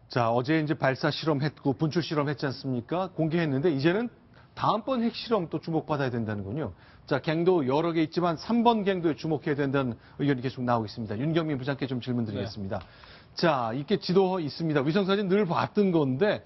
자, 어제 이제 발사 실험했고 분출 실험했지 않습니까? 공개했는데 이제는 다음번 핵실험 또 주목받아야 된다는군요. 자, 갱도 여러 개 있지만 3번 갱도에 주목해야 된다는 의견이 계속 나오고 있습니다. 윤경민 부장께 좀 질문 드리겠습니다. 자, 이렇게 지도 있습니다. 위성사진 늘 봤던 건데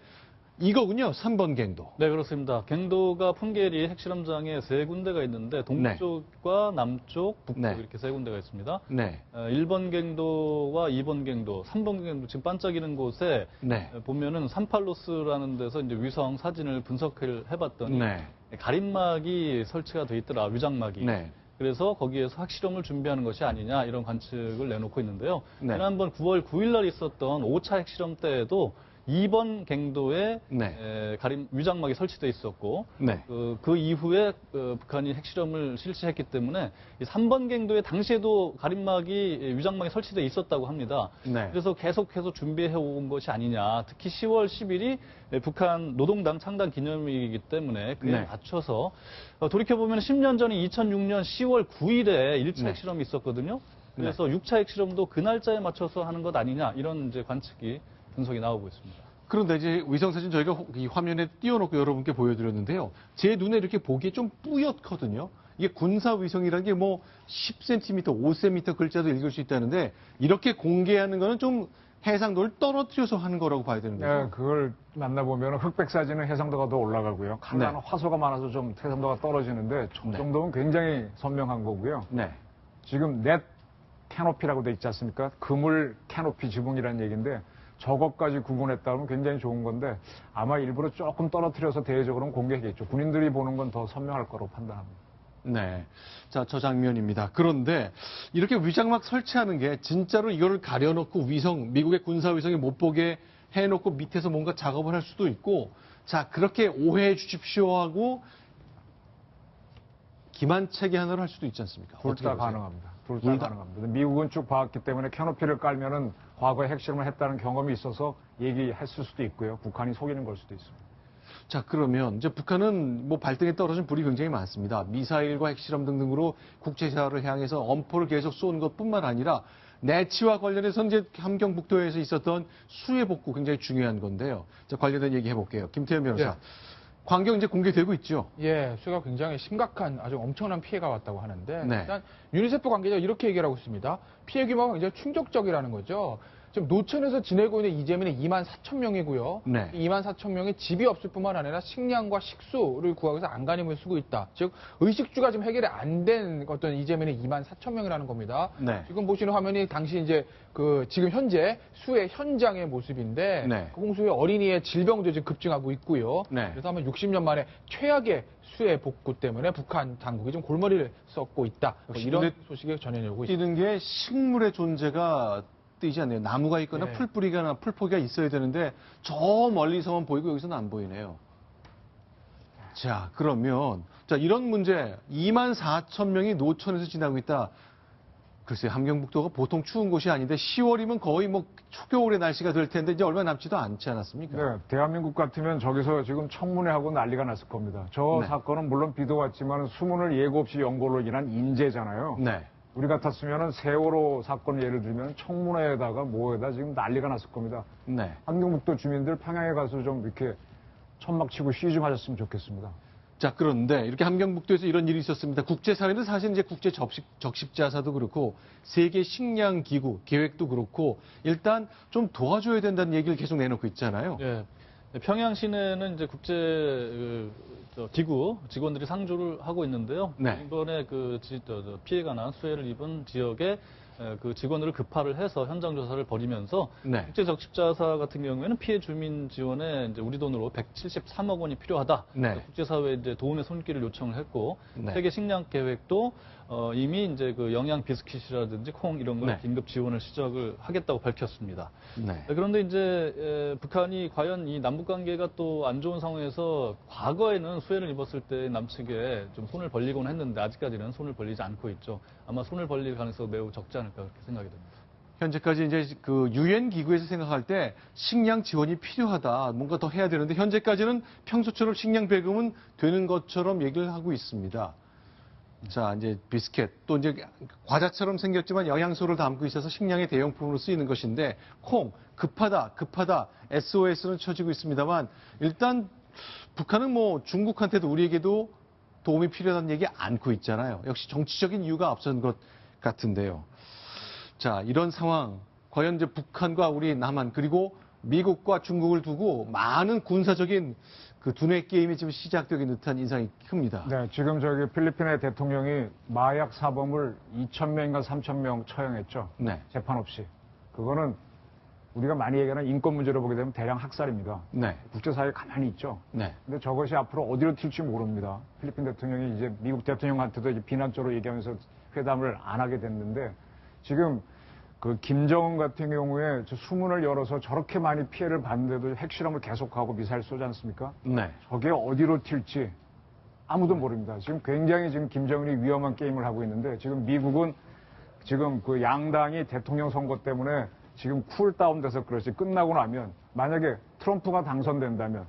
이거군요. 3번 갱도. 네, 그렇습니다. 갱도가 풍계리 핵실험장에 세 군데가 있는데 동쪽과 남쪽, 북쪽 네. 이렇게 세 군데가 있습니다. 네. 1번 갱도와 2번 갱도, 3번 갱도 지금 반짝이는 곳에 네. 보면은 산팔로스라는 데서 이제 위성 사진을 분석을 해봤더니 네. 가림막이 설치가 돼 있더라, 위장막이. 네. 그래서 거기에서 핵실험을 준비하는 것이 아니냐 이런 관측을 내놓고 있는데요. 네. 지난번 9월 9일 날 있었던 5차 핵실험 때에도 2번 갱도에 네. 위장막이 설치돼 있었고 네. 그 이후에 북한이 핵실험을 실시했기 때문에 이 3번 갱도에 당시에도 가림막이 위장막이 설치돼 있었다고 합니다. 네. 그래서 계속해서 준비해 온 것이 아니냐. 특히 10월 10일이 북한 노동당 창단 기념일이기 때문에 그에 네. 맞춰서 돌이켜보면 10년 전인 2006년 10월 9일에 1차 네. 핵실험이 있었거든요. 그래서 6차 핵실험도 그 날짜에 맞춰서 하는 것 아니냐 이런 이제 관측이 분석이 나오고 있습니다. 그런데 이제 위성사진 저희가 이 화면에 띄워놓고 여러분께 보여드렸는데요. 제 눈에 이렇게 보기에 좀 뿌옇거든요. 이게 군사위성이라는 게 뭐 10cm, 5cm 글자도 읽을 수 있다는데 이렇게 공개하는 거는 좀 해상도를 떨어뜨려서 하는 거라고 봐야 되는 거죠. 네, 그걸 만나보면 흑백 사진은 해상도가 더 올라가고요. 카메라는 화소가 많아서 좀 해상도가 떨어지는데 저 정도면 굉장히 선명한 거고요. 네. 지금 넷 캐노피라고 돼 있지 않습니까? 그물 캐노피 지붕이라는 얘기인데 저것까지 구분했다면 굉장히 좋은 건데 아마 일부러 조금 떨어뜨려서 대외적으로는 공개하겠죠. 군인들이 보는 건 더 선명할 거라고 판단합니다. 네. 자, 저 장면입니다. 그런데 이렇게 위장막 설치하는 게 진짜로 이거를 가려놓고 미국의 군사위성이 못 보게 해놓고 밑에서 뭔가 작업을 할 수도 있고 자, 그렇게 오해해 주십시오 하고 기만체계 하나로 할 수도 있지 않습니까? 둘 다 가능합니다. 둘 다 가능합니다. 미국은 쭉 봐왔기 때문에 캐노피를 깔면은 과거에 핵실험을 했다는 경험이 있어서 얘기했을 수도 있고요. 북한이 속이는 걸 수도 있습니다. 자, 그러면 이제 북한은 뭐 발등에 떨어진 불이 굉장히 많습니다. 미사일과 핵실험 등등으로 국제사회를 향해서 엄포를 계속 쏘는 것뿐만 아니라 내치와 관련해서 이제 함경북도에서 있었던 수해 복구 굉장히 중요한 건데요. 자, 관련된 얘기 해볼게요. 김태현 변호사. 네. 광경 이제 공개되고 있죠. 예, 수해가 굉장히 심각한 아주 엄청난 피해가 왔다고 하는데 네. 일단 유니세프 관계자 이렇게 얘기를 하고 있습니다. 피해 규모가 굉장히 충격적이라는 거죠. 지금 노천에서 지내고 있는 이재민이 2만 4천 명이고요. 네. 2만 4천 명이 집이 없을 뿐만 아니라 식량과 식수를 구하기 위해서 안간힘을 쓰고 있다. 즉 의식주가 지금 해결이 안 된 어떤 이재민이 2만 4천 명이라는 겁니다. 네. 지금 보시는 화면이 당시 이제 지금 현재 수해 현장의 모습인데 네. 그 홍수의 어린이의 질병도 지금 급증하고 있고요. 네. 그래서 아마 60년 만에 최악의 수해 복구 때문에 북한 당국이 좀 골머리를 썩고 있다. 뭐 이런 소식이 전해내고 있습니다. 뛰는 게 식물의 존재가 뜨이지 않네요. 나무가 있거나 네. 풀뿌리가 풀포기가 있어야 되는데 저 멀리서만 보이고 여기서는 안 보이네요. 자, 그러면 자 이런 문제 2만 4천 명이 노천에서 지나고 있다. 글쎄 함경북도가 보통 추운 곳이 아닌데 10월이면 거의 뭐 초겨울의 날씨가 될 텐데 이제 얼마 남지도 않지 않았습니까? 네, 대한민국 같으면 저기서 지금 청문회하고 난리가 났을 겁니다. 저 네. 사건은 물론 비도 왔지만 수문을 예고 없이 연 걸로 인한 인재잖아요. 네. 우리 같았으면 세월호 사건 예를 들면 청문회에다가 뭐에다 지금 난리가 났을 겁니다. 네. 함경북도 주민들 평양에 가서 좀 이렇게 천막 치고 쉬 좀 하셨으면 좋겠습니다. 자, 그런데 이렇게 함경북도에서 이런 일이 있었습니다. 국제사회는 사실 이제 국제 적십자사도 그렇고 세계 식량 기구 계획도 그렇고 일단 좀 도와줘야 된다는 얘기를 계속 내놓고 있잖아요. 예. 평양 시내는 이제 국제 기구 직원들이 상주를 하고 있는데요. 네. 이번에 피해가 난 수해를 입은 지역에 그 직원들을 급파를 해서 현장 조사를 벌이면서 네. 국제적십자사 같은 경우에는 피해 주민 지원에 이제 우리 돈으로 173억 원이 필요하다. 네. 국제사회에 이제 도움의 손길을 요청을 했고 네. 세계 식량 계획도 이미 이제 그 영양 비스킷이라든지 콩 이런 걸 네. 긴급 지원을 시작을 하겠다고 밝혔습니다. 네. 그런데 이제 북한이 과연 이 남북 관계가 또 안 좋은 상황에서 과거에는 수해를 입었을 때 남측에 좀 손을 벌리곤 했는데 아직까지는 손을 벌리지 않고 있죠. 아마 손을 벌릴 가능성이 매우 적지 않을까 그렇게 생각이 됩니다. 현재까지 이제 그 유엔 기구에서 생각할 때 식량 지원이 필요하다. 뭔가 더 해야 되는데 현재까지는 평소처럼 식량 배급은 되는 것처럼 얘기를 하고 있습니다. 자, 이제 비스켓, 또 이제 과자처럼 생겼지만 영양소를 담고 있어서 식량의 대용품으로 쓰이는 것인데, 콩, 급하다, SOS는 쳐지고 있습니다만, 일단 북한은 뭐 중국한테도 우리에게도 도움이 필요하다는 얘기 않고 있잖아요. 역시 정치적인 이유가 앞선 것 같은데요. 자, 이런 상황, 과연 이제 북한과 우리 남한, 그리고 미국과 중국을 두고 많은 군사적인 그 두뇌 게임이 지금 시작되는 듯한 인상이 큽니다. 네, 지금 저기 필리핀의 대통령이 마약 사범을 2,000명인가 3,000명 처형했죠. 네. 재판 없이. 그거는 우리가 많이 얘기하는 인권 문제로 보게 되면 대량 학살입니다. 네. 국제사회에 가만히 있죠. 네. 근데 저것이 앞으로 어디로 튈지 모릅니다. 필리핀 대통령이 이제 미국 대통령한테도 이제 비난적으로 얘기하면서 회담을 안 하게 됐는데 지금 그 김정은 같은 경우에 저 수문을 열어서 저렇게 많이 피해를 봤는데도 핵실험을 계속하고 미사일 쏘지 않습니까? 네. 저게 어디로 튈지 아무도 모릅니다. 지금 굉장히 지금 김정은이 위험한 게임을 하고 있는데 지금 미국은 지금 그 양당이 대통령 선거 때문에 지금 쿨다운돼서 그렇지 끝나고 나면 만약에 트럼프가 당선된다면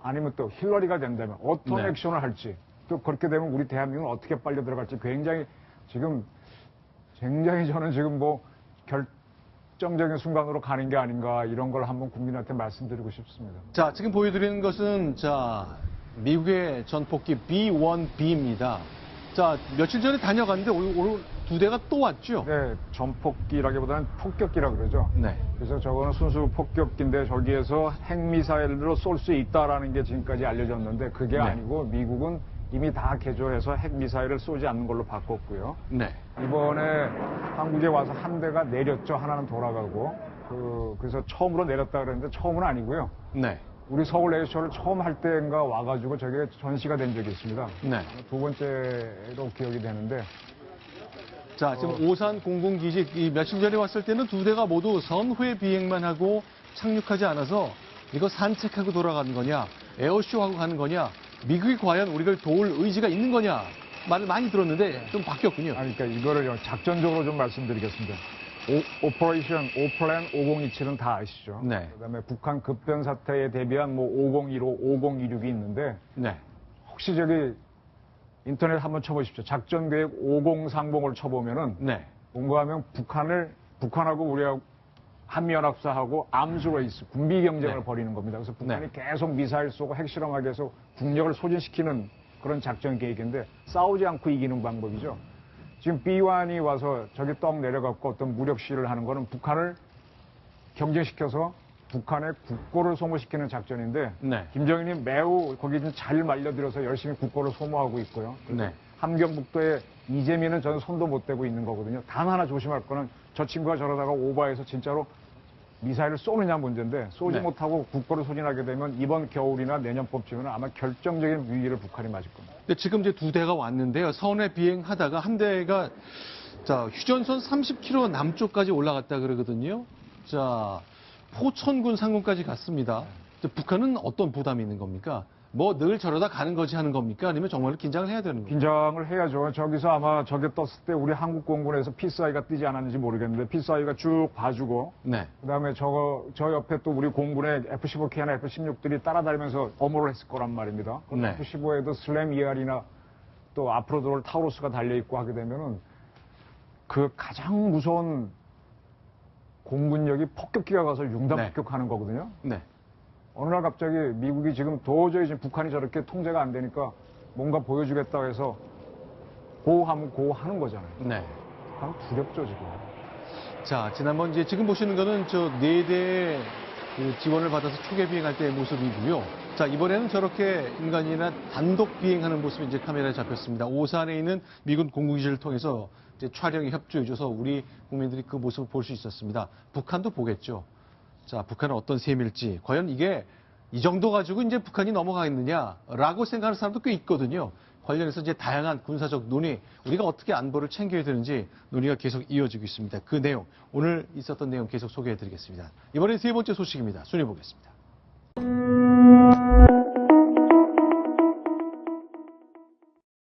아니면 또 힐러리가 된다면 어떤 네. 액션을 할지 또 그렇게 되면 우리 대한민국은 어떻게 빨려 들어갈지 굉장히 저는 지금 뭐 결정적인 순간으로 가는 게 아닌가 이런 걸 한번 국민한테 말씀드리고 싶습니다. 자, 지금 보여드리는 것은 자, 미국의 전폭기 B-1B입니다. 자, 며칠 전에 다녀갔는데 오늘 두 대가 또 왔죠? 네, 전폭기라기보다는 폭격기라 그러죠. 네. 그래서 저거는 순수 폭격기인데 저기에서 핵미사일로 쏠 수 있다라는 게 지금까지 알려졌는데 그게 네. 아니고 미국은 이미 다 개조해서 핵미사일을 쏘지 않는 걸로 바꿨고요. 네. 이번에 한국에 와서 한 대가 내렸죠. 하나는 돌아가고. 그래서 처음으로 내렸다 그랬는데 처음은 아니고요. 네. 우리 서울 에어쇼를 처음 할 때인가 와가지고 저게 전시가 된 적이 있습니다. 네. 두 번째로 기억이 되는데 자, 지금 오산 공군기지 이 며칠 전에 왔을 때는 두 대가 모두 선회 비행만 하고 착륙하지 않아서 이거 산책하고 돌아가는 거냐, 에어쇼하고 가는 거냐, 미국이 과연 우리를 도울 의지가 있는 거냐 말을 많이 들었는데 좀 바뀌었군요. 그러니까 이거를 작전적으로 좀 말씀드리겠습니다. 오퍼레이션 오플랜 5027은 다 아시죠? 네. 그다음에 북한 급변 사태에 대비한 뭐 5015, 5026이 있는데 네. 혹시 저기 인터넷 한번 쳐보십시오. 작전계획 5030을 쳐보면은 네. 뭔가 하면 북한하고 우리하고 한미연합사하고 암스레이스 군비 경쟁을 네. 벌이는 겁니다. 그래서 북한이 네. 계속 미사일 쏘고 핵실험하게 해서 국력을 소진시키는 그런 작전 계획인데 싸우지 않고 이기는 방법이죠. 지금 B1이 와서 저기 떡 내려갖고 어떤 무력 시위를 하는 거는 북한을 경쟁시켜서 북한의 국고를 소모시키는 작전인데 네. 김정은이 매우 거기 좀 잘 말려들어서 열심히 국고를 소모하고 있고요. 네. 함경북도에 이재민은 저는 손도 못 대고 있는 거거든요. 단 하나 조심할 거는 저 친구가 저러다가 오바해서 진짜로 미사일을 쏘느냐 문제인데 쏘지 네. 못하고 국고를 소진하게 되면 이번 겨울이나 내년법쯤에는 아마 결정적인 위기를 북한이 맞을 겁니다. 근데 지금 이제 두 대가 왔는데요. 선회 비행하다가 한 대가 자, 휴전선 30km 남쪽까지 올라갔다 그러거든요. 자, 포천군 상공까지 갔습니다. 북한은 어떤 부담이 있는 겁니까? 뭐 늘 저러다 가는 거지 하는 겁니까? 아니면 정말로 긴장을 해야 되는 겁니까? 긴장을 해야죠. 저기서 아마 저게 떴을 때 우리 한국 공군에서 피스아이가 뜨지 않았는지 모르겠는데 피스아이가 쭉 봐주고 네. 그다음에 저 옆에 또 우리 공군의 F-15K나 F-16들이 따라다니면서 엄호를 했을 거란 말입니다. 네. F-15에도 슬램 ER이나 또 앞으로 들어올 타우로스가 달려있고 하게 되면은 그 가장 무서운 공군력이 폭격기가 가서 융단 네. 폭격하는 거거든요. 네. 어느 날 갑자기 미국이 지금 도저히 지금 북한이 저렇게 통제가 안 되니까 뭔가 보여주겠다고 해서 고하면 고하는 거잖아요. 네. 참 두렵죠, 지금. 자, 지난번 이제 지금 보시는 거는 저 4대 그 지원을 받아서 초계 비행할 때의 모습이고요. 자, 이번에는 저렇게 인간이나 단독 비행하는 모습이 이제 카메라에 잡혔습니다. 오산에 있는 미군 공군기지를 통해서 이제 촬영에 협조해줘서 우리 국민들이 그 모습을 볼 수 있었습니다. 북한도 보겠죠. 자, 북한은 어떤 셈일지, 과연 이게 이 정도 가지고 이제 북한이 넘어가겠느냐라고 생각하는 사람도 꽤 있거든요. 관련해서 이제 다양한 군사적 논의, 우리가 어떻게 안보를 챙겨야 되는지 논의가 계속 이어지고 있습니다. 그 내용, 오늘 있었던 내용 계속 소개해 드리겠습니다. 이번엔 세 번째 소식입니다. 순위 보겠습니다.